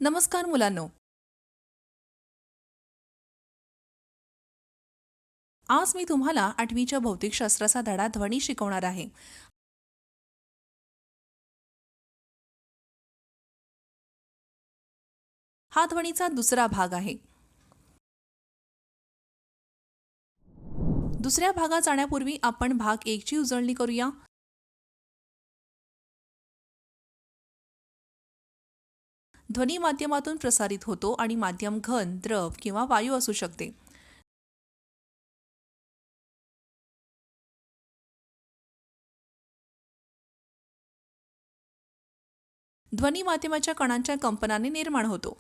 नमस्कार मुलांनो. आज मी तुम्हाला 8वीच्या भौतिकशास्त्राचा धडा ध्वनी शिकवणार आहे. हा ध्वनीचा दुसरा भाग आहे. दुसऱ्या भागात जाण्यापूर्वी आपण भाग 1 ची उजळणी करूया. ध्वनी माध्यमातून प्रसारित होतो आणि माध्यम घन, द्रव किंवा वायू असू शकते. ध्वनी माध्यमाच्या कणांच्या कंपनाने निर्माण होतो.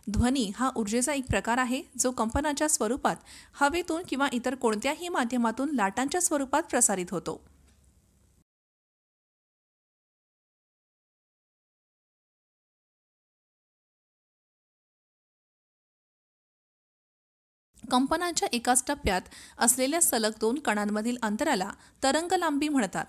ध्वनी हा ऊर्जेचा एक प्रकार आहे जो कंपनाच्या स्वरूपात हवेतून किंवा इतर कोणत्याही माध्यमातून लाटांच्या स्वरूपात प्रसारित होतो. कंपनाच्या एकाच टप्प्यात असलेल्या सलग दोन कणांमधील अंतराला तरंगलांबी म्हणतात.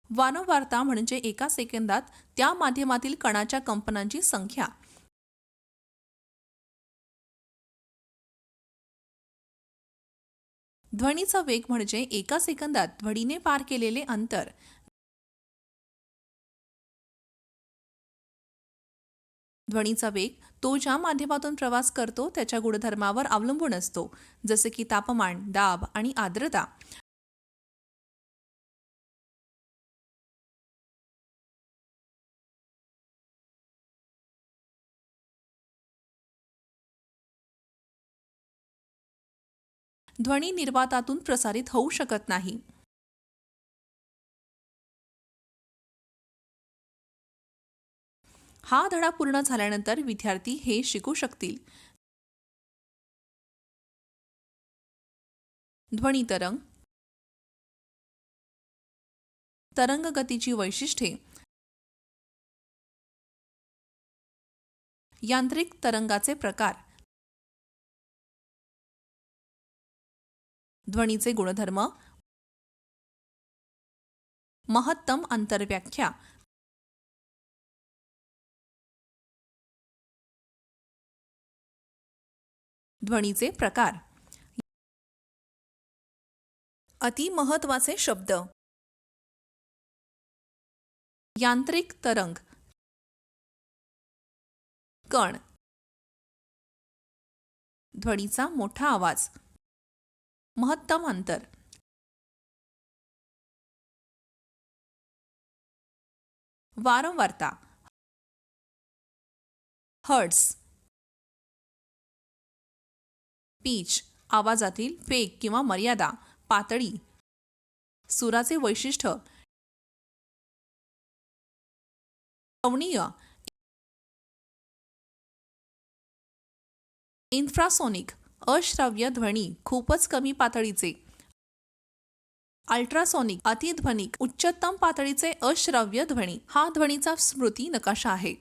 वारंवारता म्हणजे एका सेकंदात त्या माध्यमातील कणाच्या कंपनांची संख्या. ध्वनीचा वेग म्हणजे एका सेकंदात ध्वनीने पार केलेले अंतर. ध्वनीचा वेग तो ज्या माध्यमातून प्रवास करतो त्याच्या गुणधर्मावर अवलंबून असतो, जसे की तापमान, दाब आणि आर्द्रता. ध्वनी निर्वातातून प्रसारित होऊ शकत नाही. हा धडा पूर्ण झाल्यानंतर विद्यार्थी हे शिकू शकतील. ध्वनी तरंग, तरंग गतीची वैशिष्ट्ये, यांत्रिक तरंगाचे प्रकार, ध्वनीचे गुणधर्म, महत्तम अंतर्व्याख्या. ध्वनीचे प्रकार. अति महत्वाचे शब्द. यांत्रिक तरंग, कण, ध्वनीचा मोठा आवाज, महत्तम अंतर, वारंवारता, हर्ट्झ, पीच, आवाजातील वेग किंवा मर्यादा, पातळी, सुराचे वैशिष्ट्य, श्रवणीय, इन्फ्रासोनिक, अश्रव्य ध्वनी खूपच कमी पातळीचे, अल्ट्रासोनिक, अतिध्वनिक, उच्चतम पातळीचे अश्रव्य ध्वनी. हा ध्वनीचा स्मृती नकाशा आहे.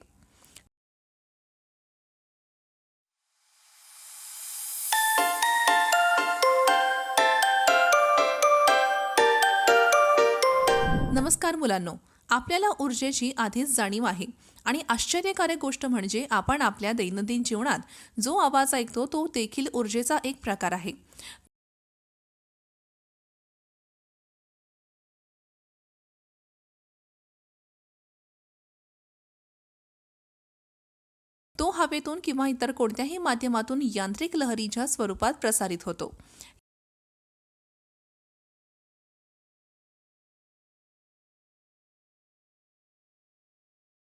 नमस्कार मुलांनो. आपल्याला ऊर्जेची आधीच जाणीव आहे आणि आश्चर्यकारक गोष्ट म्हणजे आपण आपल्या दैनंदिन जीवनात जो आवाज ऐकतो तो देखील ऊर्जेचा एक प्रकार आहे. तो हवेतून किंवा इतर कोणत्याही माध्यमातून यांत्रिक लहरीच्या स्वरूपात प्रसारित होतो.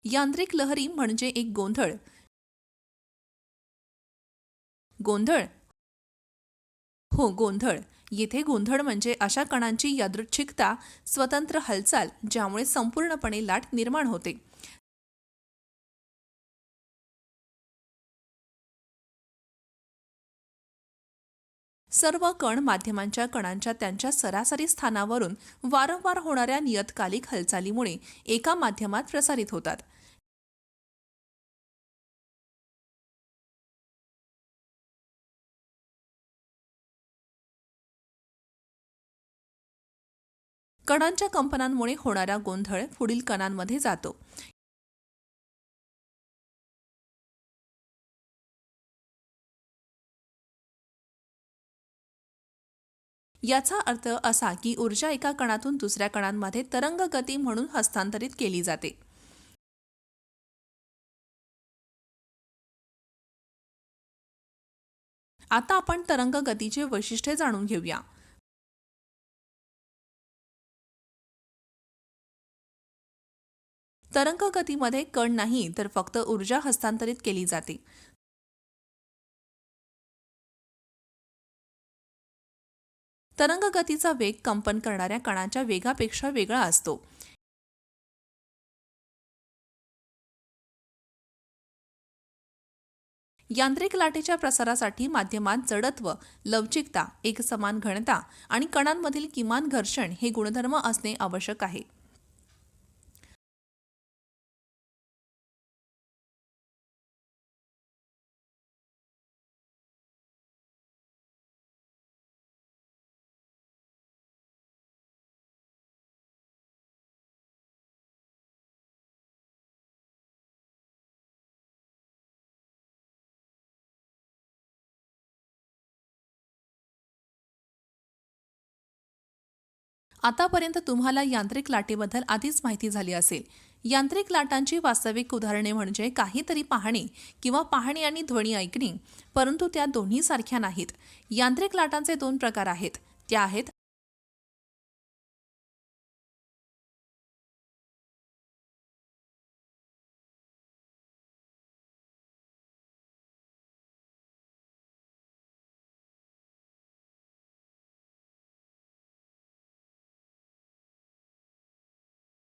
यांत्रिक लहरी म्हणजे एक गोंधळ. गोंधळ हो, गोंधळ. येथे गोंधळ म्हणजे अशा कणांची यादृच्छिकता, स्वतंत्र हालचाल ज्यामुळे संपूर्णपणे लाट निर्माण होते. सर्व कण माध्यमांच्या कणांच्या त्यांच्या सरासरी स्थानावरून वारंवार होणाऱ्या नियतकालिक हालचालीमुळे एका माध्यमात प्रसारित होतात. कणांच्या कंपनांमुळे होणारा गोंधळ पुढील कणांमध्ये जातो. याचा अर्थ असा की ऊर्जा एका कणातून दुसऱ्या कणांमध्ये तरंग गती म्हणून हस्तांतरित केली जाते. आता आपण तरंग गतीचे वैशिष्ट्ये जाणून घेऊया. तरंग गतीमध्ये कण नाही तर फक्त ऊर्जा हस्तांतरित केली जाते. तरंग गतीचा वेग कंपन करणाऱ्या कणाच्या वेगापेक्षा वेगळा असतो. यांत्रिक लाटेच्या प्रसारासाठी माध्यमात जडत्व, लवचिकता, एकसमान घनता आणि कणांमधील किमान घर्षण हे गुणधर्म असणे आवश्यक आहे. आतापर्यंत तुम्हाला यांत्रिक लाटेबद्दल आधीच माहिती झाली असेल. यांत्रिक लाटांची वास्तविक उदाहरणे म्हणजे काहीतरी पाहणे किंवा पाहणे आणि ध्वनी ऐकणे, परंतु त्या दोन्ही सारख्या नाहीत. यांत्रिक लाटांचे दोन प्रकार आहेत. त्या आहेत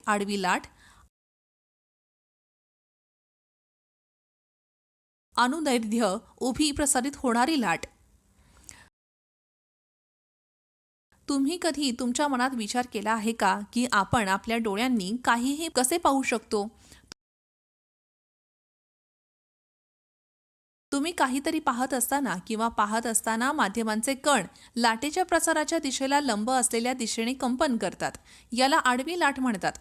आडवी लाट, अनुदैर्ध्य उभी प्रसारित होणारी लाट. तुम्ही कधी तुमच्या मनात विचार केला आहे का की आपण आपल्या डोळ्यांनी काहीही कसे पाहू शकतो? तुम्ही काहीतरी पाहत असताना किंवा पाहत असताना माध्यमांचे कण लाटेच्या प्रसाराच्या दिशेला लंब असलेल्या दिशेने कंपन करतात. याला आडवी लाट म्हणतात.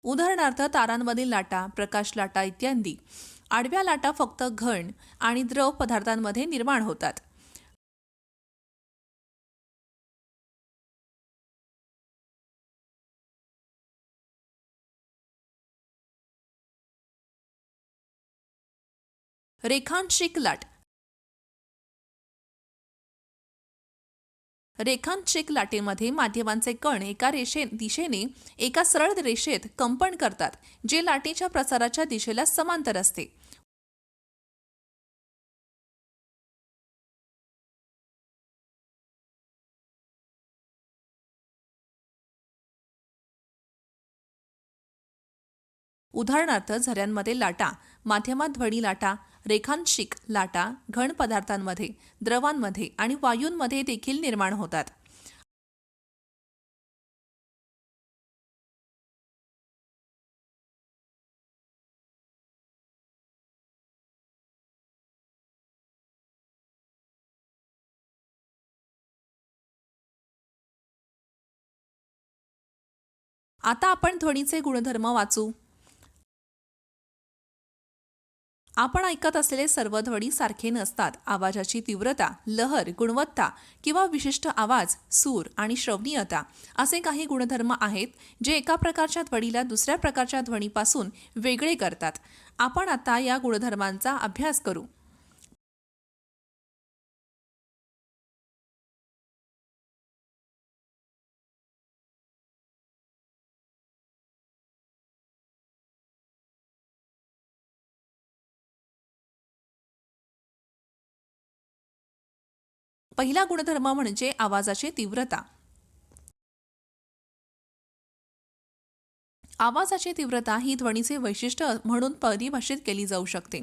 उदाहरणार्थ तारांमधील लाटा, प्रकाश लाटा इत्यादी. आडव्या लाटा फक्त घन आणि द्रव पदार्थांमध्ये निर्माण होतात. रेखांशिक लाट. रेखांशिक लाटेमध्ये माध्यमांचे कण एका दिशेने एका सरळ रेषेत कंपन करतात, जे लाटेच्या प्रसाराच्या दिशेला समांतर असते. उदाहरणार्थ झऱ्यांमध्ये लाटा, माध्यमात ध्वनी लाटा, रेखांशिक लाटा घन पदार्थांमध्ये, द्रवांमध्ये आणि वायूंमध्ये देखील निर्माण होतात. आता आपण ध्वनीचे गुणधर्म वाचू. आपण ऐकत असलेले सर्व ध्वनी सारखे नसतात. आवाजाची तीव्रता, लहर, गुणवत्ता किंवा विशिष्ट आवाज, सूर आणि श्रवणीयता असे काही गुणधर्म आहेत जे एका प्रकारच्या ध्वनीला दुसऱ्या प्रकारच्या ध्वनीपासून वेगळे करतात. आपण आता या गुणधर्मांचा अभ्यास करू. पहिला गुणधर्म म्हणजे आवाजाची तीव्रता. आवाजाची तीव्रता ही ध्वनीचे वैशिष्ट्य म्हणून परिभाषित केली जाऊ शकते,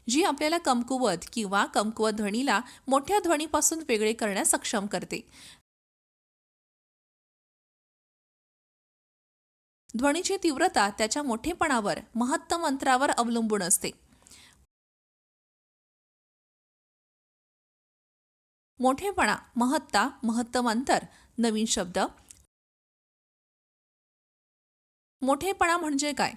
जी आपल्याला कमकुवत किंवा कमकुवत ध्वनीला मोठ्या ध्वनीपासून वेगळे करण्यास सक्षम करते. ध्वनीची तीव्रता त्याच्या मोठेपणावर, महत्तम अंतरावर अवलंबून असते. मोठेपणा, महत्ता, महत्तम अंतर. नवीन शब्द. मोठेपणा म्हणजे काय?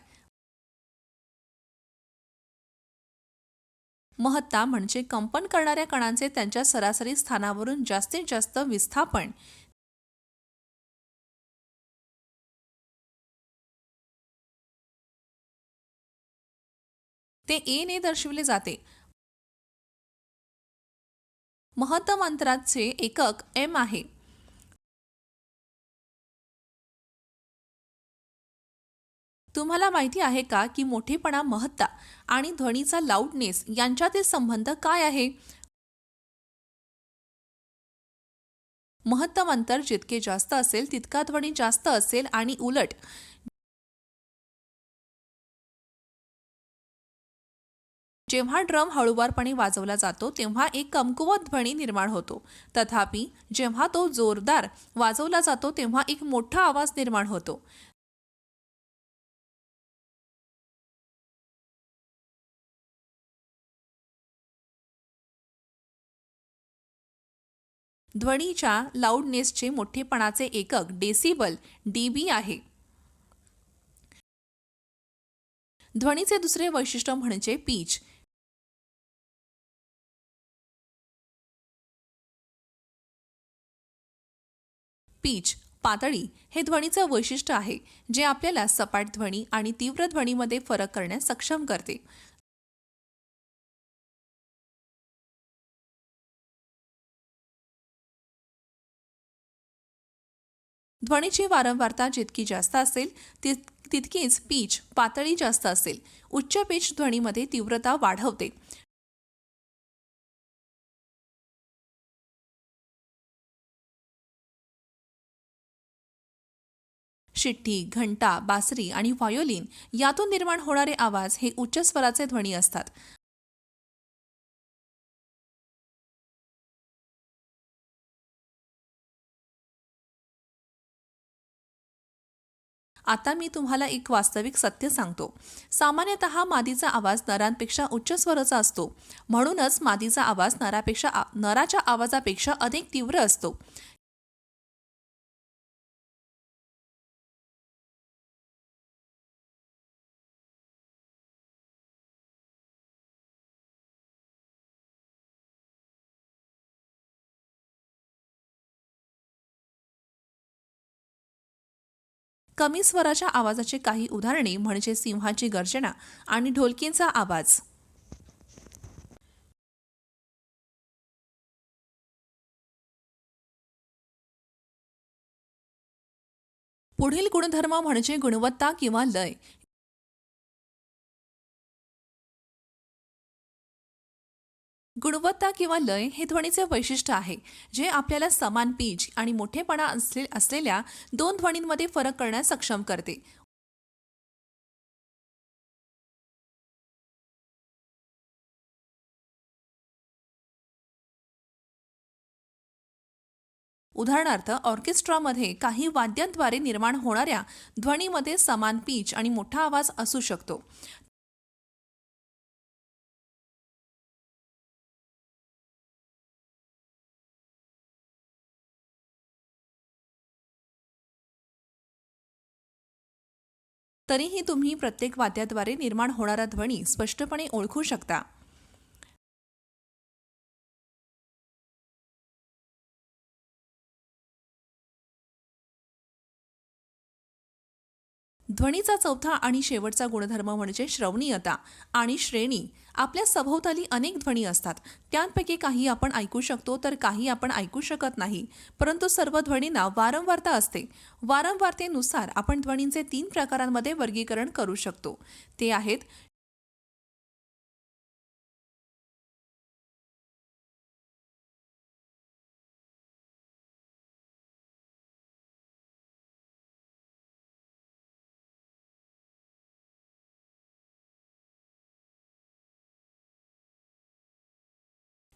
महत्ता म्हणजे कंपन करणाऱ्या कणांचे त्यांच्या सरासरी स्थानावरून जास्तीत जास्त विस्थापन. ते ए ने दर्शविले जाते. महत्तम अंतराचे एकक एम आहे. तुम्हाला माहिती आहे का की मोठेपणा, महत्ता आणि ध्वनीचा लाऊडनेस यांच्यातील संबंध काय आहे? महत्तम अंतर जितके जास्त असेल तितका ध्वनी जास्त असेल आणि उलट. जेव्हा ड्रम हळूवारपणे वाजवला जातो तेव्हा एक कमकुवत ध्वनी निर्माण होतो. तथापि जेव्हा तो जोरदार वाजवला जातो तेव्हा एक मोठा आवाज निर्माण होतो. ध्वनीच्या लाऊडनेसचे मोठेपणाचे एकक डेसिबल डीबी आहे. ध्वनीचे दुसरे वैशिष्ट्य म्हणजे पीच. पीच, पातळी हे ध्वनीचं वैशिष्ट्य आहे जे आपल्याला सपाट ध्वनी आणि तीव्र ध्वनीमध्ये फरक करण्यास सक्षम करते. ध्वनीची वारंवारता जितकी जास्त असेल तितकीच पीच, पातळी जास्त असेल. उच्च पीच ध्वनीमध्ये तीव्रता वाढवते. शिट्टी, घंटा, बासरी आणि व्हायोलिन यातून निर्माण होणारे आवाज हे उच्च स्वराचे ध्वनी असतात. आता मी तुम्हाला एक वास्तविक सत्य सांगतो. सामान्यतः मादीचा आवाज नरांपेक्षा उच्च स्वराचा असतो. म्हणूनच मादीचा आवाज नराच्या आवाजापेक्षा अधिक तीव्र असतो. कमी स्वराच्या आवाजाची काही उदाहरणे म्हणजे सिंहाची गर्जना आणि ढोलकींचा आवाज. पुढील गुणधर्म म्हणजे गुणवत्ता किंवा लय. गुणवत्ता किंवा लय हे ध्वनीचे वैशिष्ट्य आहे जे आपल्याला समान पीच आणि मोठेपणा असलेल्या दोन ध्वनींमध्ये फरक करण्यास सक्षम करते. उदाहरणार्थ, ऑर्केस्ट्रामध्ये काही वाद्यांद्वारे निर्माण होणाऱ्या ध्वनीमध्ये समान पीच आणि मोठा आवाज असू शकतो. तरीही तुम्ही प्रत्येक वाद्याद्वारे निर्माण होणारा ध्वनी स्पष्टपणे ओळखू शकता. ध्वनीचा चौथा आणि शेवटचा गुणधर्म म्हणजे श्रवणीयता आणि श्रेणी. आपल्या सभोवताली अनेक ध्वनी असतात. त्यांपैकी काही आपण ऐकू शकतो तर काही आपण ऐकू शकत नाही. परंतु सर्व ध्वनींना वारंवारता असते. वारंवारतेनुसार आपण ध्वनींचे 3 प्रकारांमध्ये वर्गीकरण करू शकतो. ते आहेत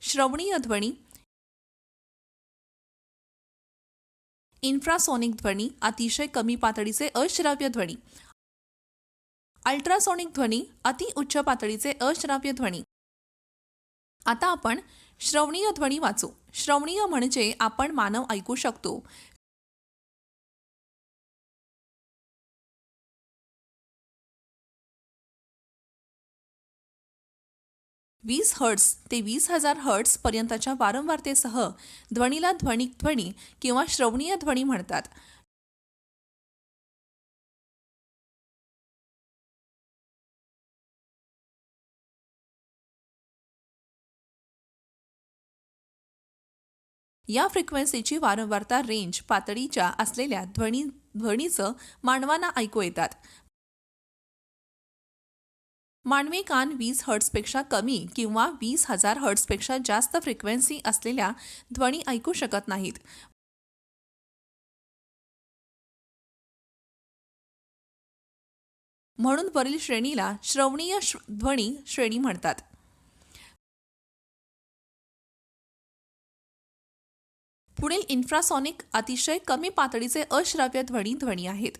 श्रवणीय ध्वनी, इन्फ्रासॉनिक ध्वनी, अतिशय कमी पातळीचे अश्राव्य ध्वनी. अल्ट्रासॉनिक ध्वनी, अति उच्च पातळीचे अश्राव्य ध्वनी. आता आपण श्रवणीय ध्वनी वाचू. श्रवणीय म्हणजे आपण मानव ऐकू शकतो. 20 हर्ट्झ ते 20,000 हर्ट्झ पर्यंतच्या वारंवारतेसह ध्वनीला ध्वनिक ध्वनी किंवा श्रवणीय ध्वनी म्हणतात. 'या फ्रिक्वेन्सीची वारंवारता रेंज पातळीच्या असलेल्या ध्वनीचं मानवांना ऐकू येतात. मानवी कान 20 हर्ट्झपेक्षा कमी किंवा 20,000 हर्ट्झपेक्षा जास्त फ्रिक्वेन्सी असलेल्या ध्वनी ऐकू शकत नाहीत. म्हणून वरील श्रेणीला श्रवणीय ध्वनी श्रेणी म्हणतात. पुढील इन्फ्रासॉनिक अतिशय कमी पातळीचे अश्राव्य ध्वनी आहेत.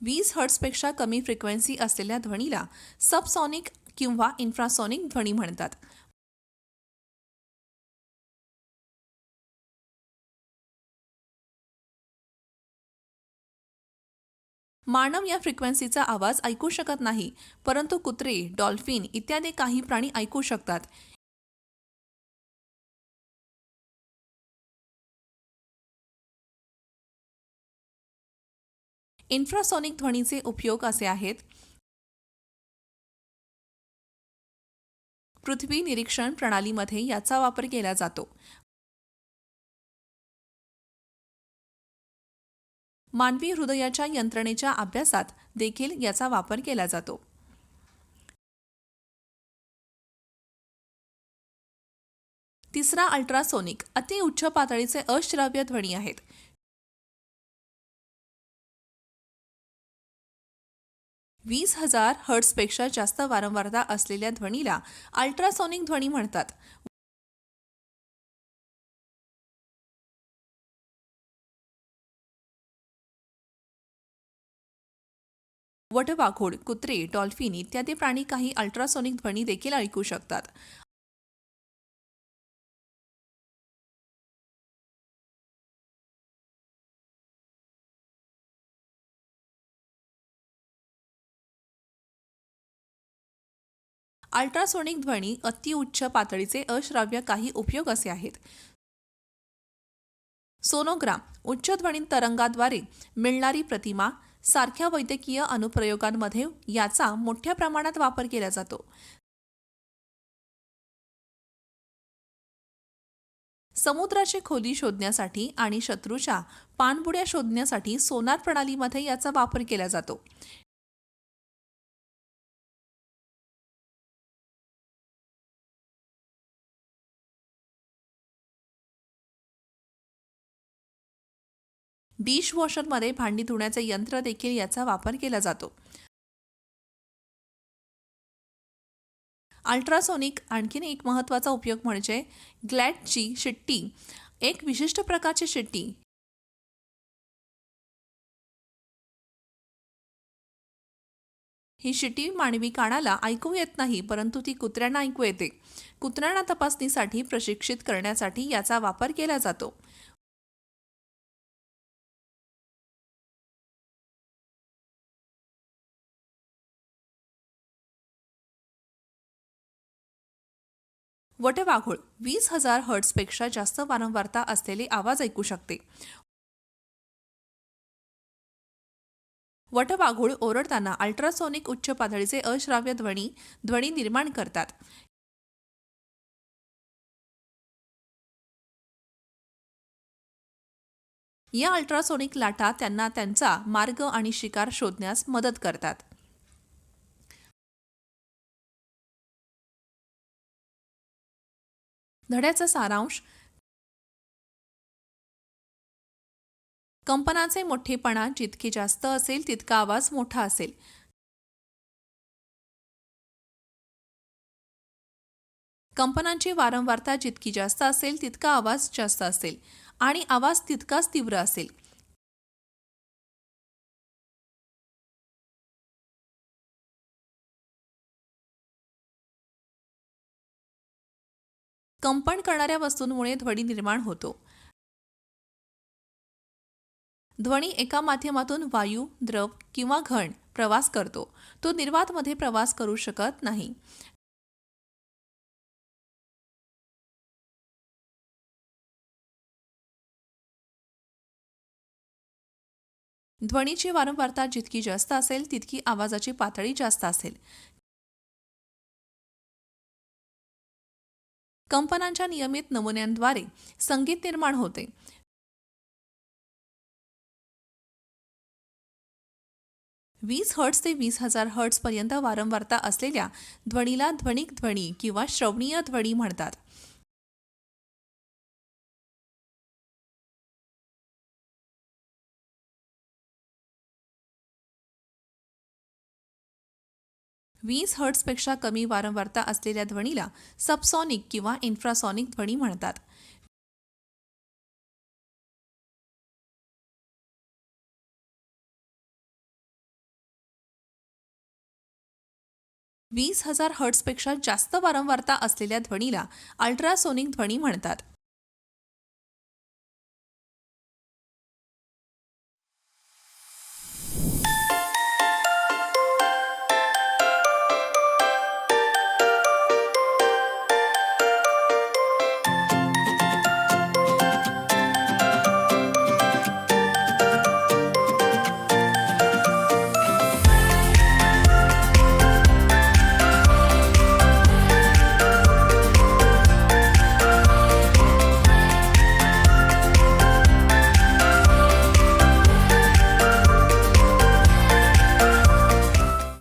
20 हर्ट्झपेक्षा कमी फ्रिक्वेन्सी असलेल्या ध्वनीला सबसॉनिक किंवा इन्फ्रासॉनिक ध्वनी म्हणतात. मानव या फ्रिक्वेन्सीचा आवाज ऐकू शकत नाही, परंतु कुत्रे, डॉल्फिन इत्यादी काही प्राणी ऐकू शकतात. इन्फ्रासॉनिक ध्वनीचे उपयोग असे आहेत. पृथ्वी निरीक्षण प्रणालीमध्ये याचा वापर केला जातो. मानवी हृदयाच्या यंत्रणेच्या अभ्यासात देखील याचा वापर केला जातो. तिसरा अल्ट्रासोनिक अति उच्च पातळीचे अश्राव्य ध्वनी आहेत. 20,000 हर्ट्झपेक्षा जास्त वारंवारता असलेल्या ध्वनीला अल्ट्रासॉनिक ध्वनी म्हणतात. वटवाघूळ, कुत्रे, डॉल्फिन इत्यादी प्राणी काही अल्ट्रासॉनिक ध्वनी देखील ऐकू शकतात. अल्ट्रासोनिक ध्वनी अतिउच्च पातळीचे अश्राव्य काही उपयोग असे आहेत. सोनोग्राम, उच्च ध्वनी तरंगाद्वारे मिळणारी प्रतिमा सारख्या वैद्यकीय अनुप्रयोगांमध्ये याचा मोठ्या प्रमाणात वापर केला जातो. समुद्राची खोली शोधण्यासाठी आणि शत्रूच्या पाणबुड्या शोधण्यासाठी सोनार प्रणालीमध्ये याचा वापर केला जातो. डिशवॉशरमध्ये भांडी धुण्याचे यंत्र देखील याचा वापर केला जातो. अल्ट्रासोनिक आणखीन एक महत्त्वाचा उपयोग म्हणजे ग्लॅडची शिट्टी, एक विशिष्ट प्रकारची शिट्टी. ही शिट्टी मानवी कानाला ऐकू येत नाही, परंतु ती कुत्र्यांना ऐकू येते. कुत्र्यांना तपासणीसाठी प्रशिक्षित करण्यासाठी याचा वापर केला जातो. वटवाघूळ 20,000 हर्ट्झपेक्षा जास्त वारंवारता असलेले आवाज ऐकू शकते. वटवाघूळ ओरडताना अल्ट्रासोनिक उच्च पातळीचे अश्राव्य ध्वनी निर्माण करतात. या अल्ट्रासोनिक लाटा त्यांना त्यांचा मार्ग आणि शिकार शोधण्यास मदत करतात. धड्याचा सारांश. कंपनाचे मोठेपणा जितके जास्त असेल तितका आवाज मोठा असेल. कंपनांची वारंवारता जितकी जास्त असेल तितका आवाज जास्त असेल आणि आवाज तितकाच तीव्र असेल. कंपन करणाऱ्या वस्तूंमुळे ध्वनी निर्माण होतो. ध्वनी एका माध्यमातून वायू, द्रव किंवा घन प्रवास करतो. तो निर्वातमध्ये प्रवास करू शकत नाही. ध्वनीची वारंवारता जितकी जास्त असेल तितकी आवाजाची पातळी जास्त असेल. कंपनांच्या नियमित नमुन्यांद्वारे संगीत निर्माण होते. 20 हर्ट्झ ते 20,000 हर्ट्झपर्यंत वारंवारता असलेल्या ध्वनीला ध्वनिक ध्वनी किंवा श्रवणीय ध्वनी म्हणतात. 20 हर्ट्झपेक्षा कमी वारंवारता असलेल्या ध्वनीला सबसॉनिक किंवा इन्फ्रासॉनिक ध्वनी म्हणतात. 20,000 हर्ट्झपेक्षा जास्त वारंवारता असलेल्या ध्वनीला अल्ट्रासोनिक ध्वनी म्हणतात.